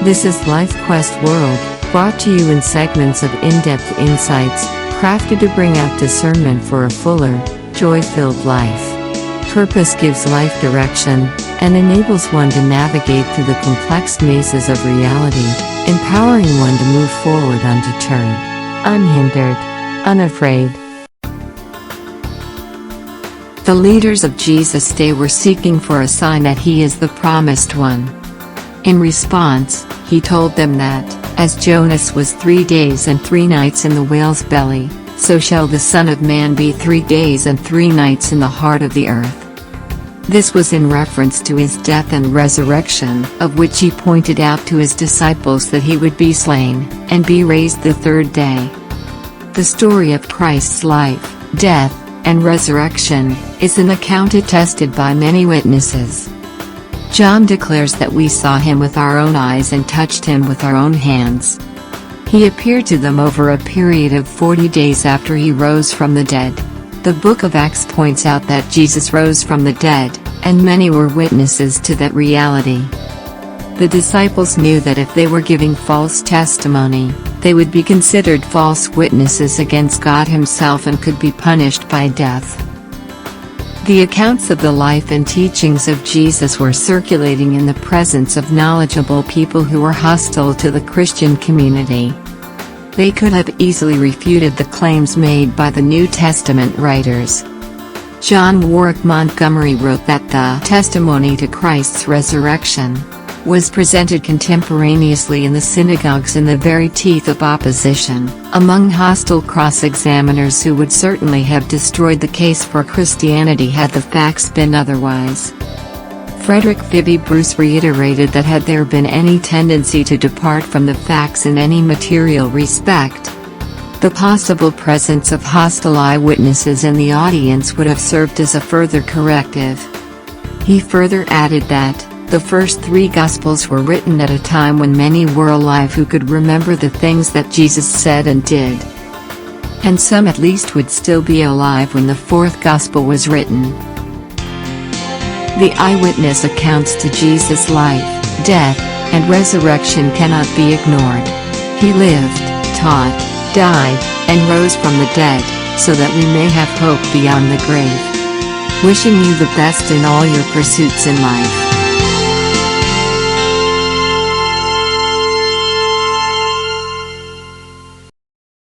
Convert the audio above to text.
This is LifeQuest World, brought to you in segments of in-depth insights, crafted to bring out discernment for a fuller, joy-filled life. Purpose gives life direction, and enables one to navigate through the complex mazes of reality, empowering one to move forward undeterred, unhindered, unafraid. The leaders of Jesus' day were seeking for a sign that he is the promised one. In response, he told them that, as Jonas was 3 days and 3 nights in the whale's belly, so shall the Son of Man be 3 days and 3 nights in the heart of the earth. This was in reference to his death and resurrection, of which he pointed out to his disciples that he would be slain, and be raised the 3rd day. The story of Christ's life, death, and resurrection, is an account attested by many witnesses. John declares that we saw him with our own eyes and touched him with our own hands. He appeared to them over a period of 40 days after he rose from the dead. The book of Acts points out that Jesus rose from the dead, and many were witnesses to that reality. The disciples knew that if they were giving false testimony, they would be considered false witnesses against God himself and could be punished by death. The accounts of the life and teachings of Jesus were circulating in the presence of knowledgeable people who were hostile to the Christian community. They could have easily refuted the claims made by the New Testament writers. John Warwick Montgomery wrote that the testimony to Christ's resurrection was presented contemporaneously in the synagogues in the very teeth of opposition, among hostile cross-examiners who would certainly have destroyed the case for Christianity had the facts been otherwise. Frederick Phoebe Bruce reiterated that had there been any tendency to depart from the facts in any material respect, the possible presence of hostile eyewitnesses in the audience would have served as a further corrective. He further added that, the first 3 Gospels were written at a time when many were alive who could remember the things that Jesus said and did. And some at least would still be alive when the 4th Gospel was written. The eyewitness accounts to Jesus' life, death, and resurrection cannot be ignored. He lived, taught, died, and rose from the dead, so that we may have hope beyond the grave. Wishing you the best in all your pursuits in life.